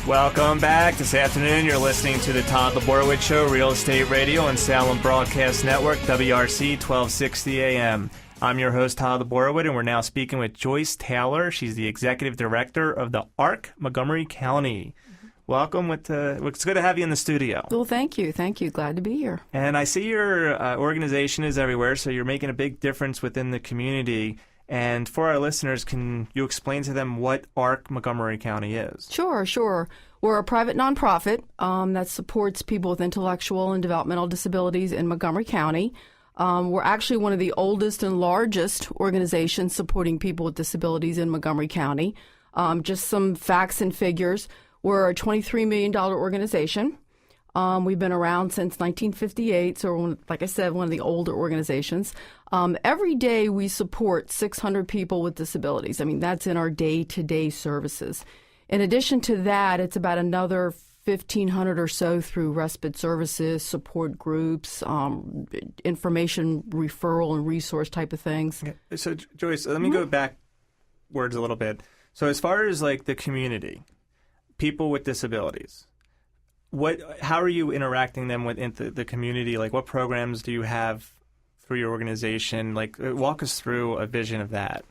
Welcome back. This afternoon, you're listening to the Todd LaBorwit Show, Real Estate Radio and Salem Broadcast Network, WRC 1260 AM. I'm your host, Todd LaBorwit, and we're now speaking with Joyce Taylor. She's the Executive Director of the Arc Montgomery County. Welcome. It's good to have you in the studio. Well, thank you. Thank you. Glad to be here. And I see your organization is everywhere, so you're making a big difference within the community. And for our listeners, can you explain to them what Arc Montgomery County is? Sure. We're a private nonprofit that supports people with intellectual and developmental disabilities in Montgomery County. We're actually one of the oldest and largest organizations supporting people with disabilities in Montgomery County. Just some facts and figures. We're a $23 million organization. We've been around since 1958, so like I said, one of the older organizations. Every day we support 600 people with disabilities. I mean, that's in our day-to-day services. In addition to that, it's about another 1,500 or so through respite services, support groups, information referral and resource type of things. Okay. So, Joyce, let me go backwards a little bit. So as far as like the community, people with disabilities, how are you interacting them with the community? Like, what programs do you have through your organization? Like, walk us through a vision of that.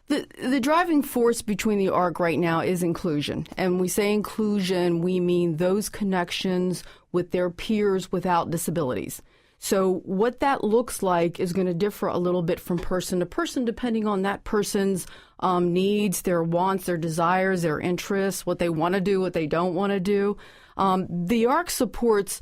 The driving force between the ARC right now is inclusion. And when we say inclusion, we mean those connections with their peers without disabilities. So what that looks like is going to differ a little bit from person to person, depending on that person's needs, their wants, their desires, their interests, what they want to do, what they don't want to do. The ARC supports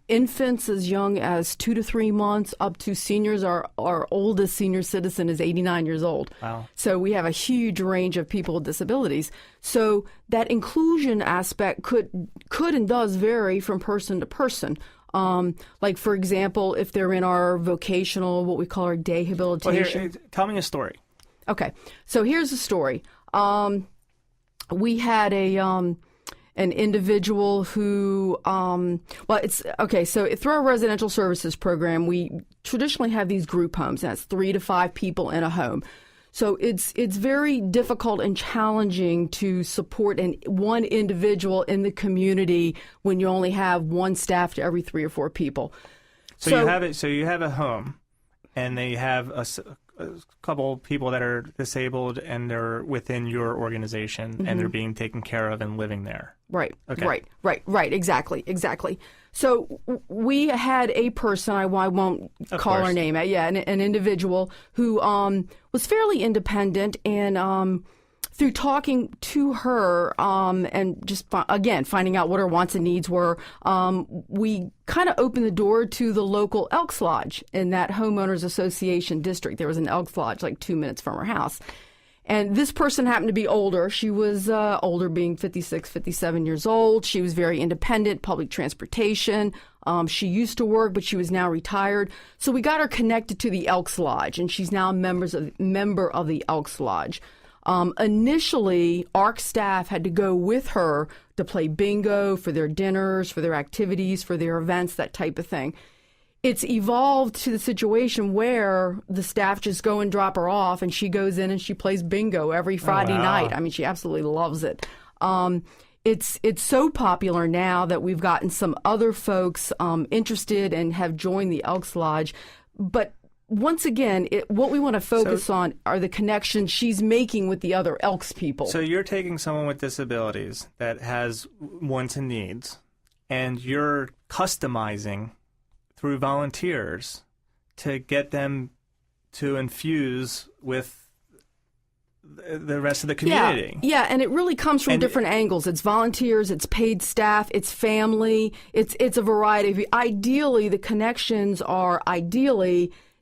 infants as young as 2 to 3 months up to seniors. Our oldest senior citizen is 89 years old. Wow. So we have a huge range of people with disabilities. So that inclusion aspect could and does vary from person to person. Like, for example, if they're in our vocational, what we call our day habilitation. Well, tell me a story. Okay. So here's the story. We had an individual who, so through our residential services program, we traditionally have these group homes. That's 3 to 5 people in a home. So it's very difficult and challenging to support one individual in the community when you only have one staff to every 3 or 4 people. So you have a home, and they have a couple people that are disabled, and they're within your organization, and they're being taken care of and living there. Right. Okay. Right. Exactly. So we had a person, I won't call her name, an individual who was fairly independent, and through talking to her and just, again, finding out what her wants and needs were, we kind of opened the door to the local Elks Lodge in that homeowners association district. There was an Elks Lodge like 2 minutes from her house. And this person happened to be older. She was older, being 56, 57 years old. She was very independent, public transportation. She used to work, but she was now retired. So we got her connected to the Elks Lodge, and she's now a member of the Elks Lodge. Initially, ARC staff had to go with her to play bingo for their dinners, for their activities, for their events, that type of thing. It's evolved to the situation where the staff just go and drop her off, and she goes in and she plays bingo every Friday night. I mean, she absolutely loves it. It's so popular now that we've gotten some other folks interested and have joined the Elks Lodge. But once again, what we want to focus on are the connections she's making with the other Elks people. So you're taking someone with disabilities that has wants and needs, and you're customizing through volunteers to get them to infuse with the rest of the community. Yeah, and it really comes from different angles. It's volunteers, it's paid staff, it's family, it's a variety. Ideally, the connections are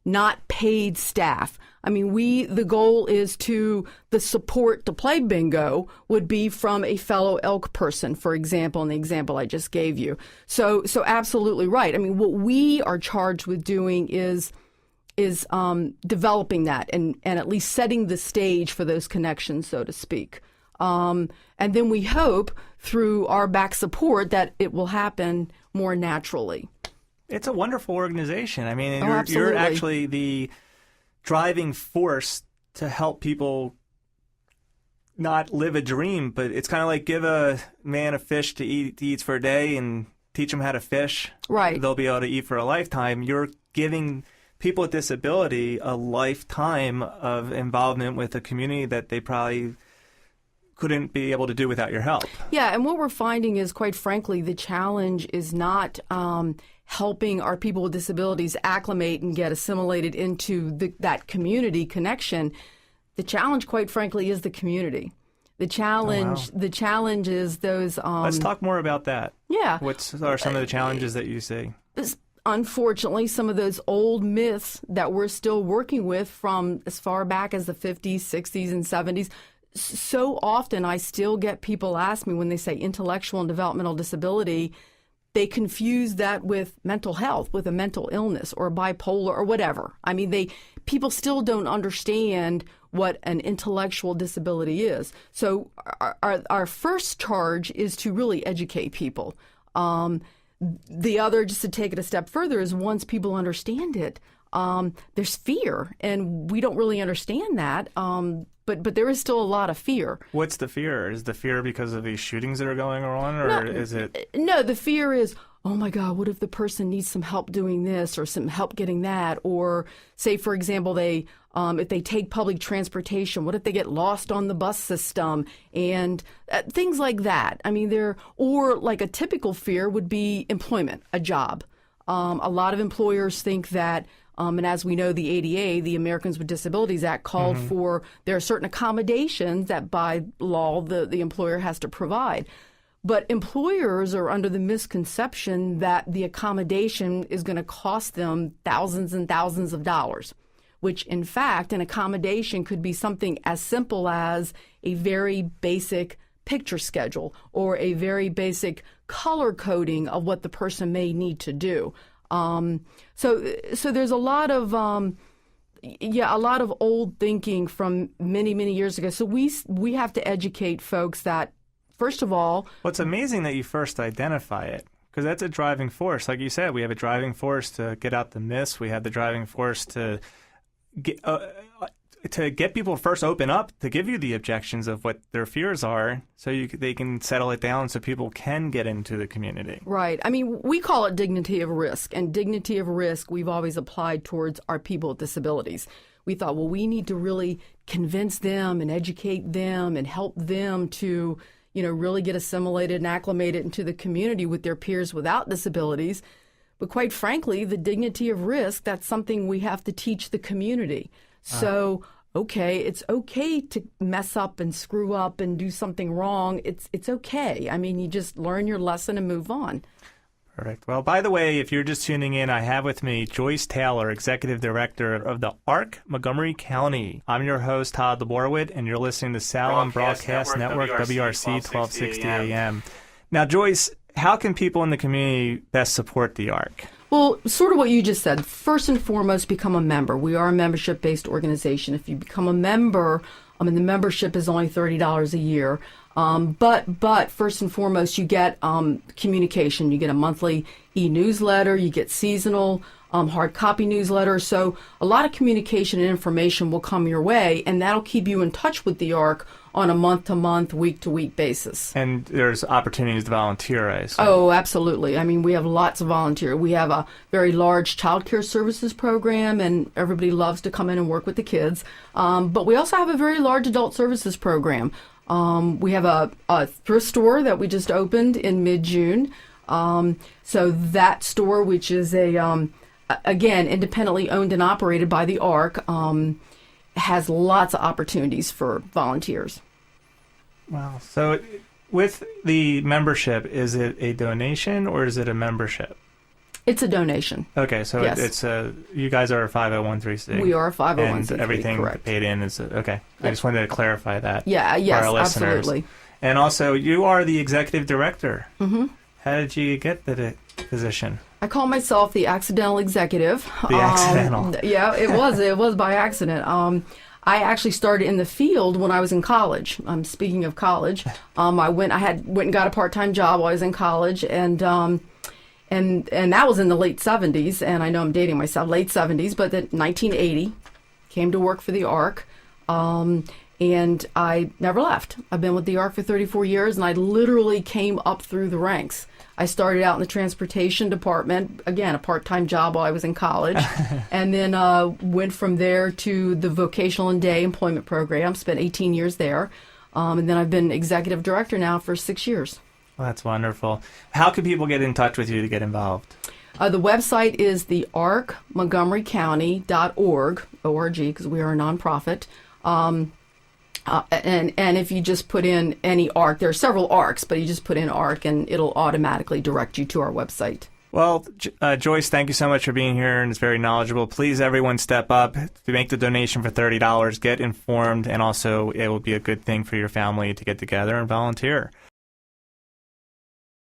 not paid staff. I mean, the goal is the support to play bingo would be from a fellow elk person, for example, in the example I just gave you. So absolutely right. I mean, what we are charged with doing is developing that and at least setting the stage for those connections, so to speak. And then we hope through our back support that it will happen more naturally. It's a wonderful organization. I mean, Absolutely. You're actually the driving force to help people not live a dream, but it's kind of like give a man a fish to eat for a day and teach them how to fish. Right. They'll be able to eat for a lifetime. You're giving people with disability a lifetime of involvement with a community that they probably couldn't be able to do without your help. Yeah, and what we're finding is, quite frankly, the challenge is not helping our people with disabilities acclimate and get assimilated into that community connection. The challenge, quite frankly, is the community. The challenge is those. Let's talk more about that. Yeah. What are some of the challenges that you see? Unfortunately, some of those old myths that we're still working with from as far back as the 50s, 60s, and 70s. So often I still get people ask me when they say intellectual and developmental disability, they confuse that with mental health, with a mental illness or bipolar or whatever. I mean, people still don't understand what an intellectual disability is. So our first charge is to really educate people. The other, just to take it a step further, is once people understand it, there's fear, and we don't really understand that. But there is still a lot of fear. What's the fear? Is the fear because of these shootings that are going on, or is it? No, the fear is, oh my God, what if the person needs some help doing this or some help getting that? Or say, for example, if they take public transportation, what if they get lost on the bus system and things like that? I mean, or like a typical fear would be employment, a job. A lot of employers think that. And as we know, the ADA, the Americans with Disabilities Act, called for there are certain accommodations that by law the employer has to provide. But employers are under the misconception that the accommodation is going to cost them thousands and thousands of dollars, which in fact an accommodation could be something as simple as a very basic picture schedule or a very basic color coding of what the person may need to do. So there's a lot of old thinking from many, many years ago. So we have to educate folks that, first of all, well, it's amazing that you first identify it, because that's a driving force. Like you said, we have a driving force to get out the myths. We have the driving force to get people first open up, to give you the objections of what their fears are, so they can settle it down so people can get into the community. Right. I mean, we call it dignity of risk, and dignity of risk we've always applied towards our people with disabilities. We thought, well, we need to really convince them and educate them and help them to, really get assimilated and acclimated into the community with their peers without disabilities. But quite frankly, the dignity of risk, that's something we have to teach the community. So, okay, it's okay to mess up and screw up and do something wrong. It's okay. I mean, you just learn your lesson and move on. Perfect. Well, by the way, if you're just tuning in, I have with me Joyce Taylor, Executive Director of the Arc Montgomery Co. I'm your host, Todd LaBorwit, and you're listening to Salem Broadcast Network, WRC 1260 AM. Now, Joyce, how can people in the community best support the Arc? Well, sort of what you just said. First and foremost, become a member. We are a membership-based organization. If you become a member, the membership is only $30 a year. But first and foremost, you get communication. You get a monthly e-newsletter. You get seasonal hard copy newsletters. So a lot of communication and information will come your way, and that'll keep you in touch with the ARC on a month-to-month, week-to-week basis. And there's opportunities to volunteer, I assume. Oh, absolutely. I mean, we have lots of volunteers. We have a very large child care services program, and everybody loves to come in and work with the kids. But we also have a very large adult services program. We have a thrift store that we just opened in mid-June. So that store, which is again, independently owned and operated by the ARC, has lots of opportunities for volunteers. Wow. So with the membership, is it a donation or is it a membership? It's a donation. Okay, so yes. It's you guys are a 501(c)(3). We are a 501(c)(3), and everything correct. Paid in is okay. Yep. I just wanted to clarify that. Yeah, yes, for our listeners. absolutely. And also, you are the executive director. Mm-hmm. How did you get the position? I call myself the accidental executive. The accidental. Yeah, it was by accident. I actually started in the field when I was in college. Speaking of college, I went and got a part-time job while I was in college, and that was in the late 70s. And I know I'm dating myself, late 70s, but then 1980, came to work for the ARC. and I never left. I've been with the ARC for 34 years, and I literally came up through the ranks. I started out in the transportation department, again, a part-time job while I was in college, and then went from there to the vocational and day employment program, spent 18 years there, and then I've been executive director now for 6 years. Well, that's wonderful. How can people get in touch with you to get involved? The website is the arcmontgomerycounty.org, O-R-G, because we are a nonprofit. And if you just put in any ARC, there are several ARCs, but you just put in ARC and it'll automatically direct you to our website. Well, Joyce, thank you so much for being here, and it's very knowledgeable. Please, everyone, step up to make the donation for $30. Get informed, and also it will be a good thing for your family to get together and volunteer.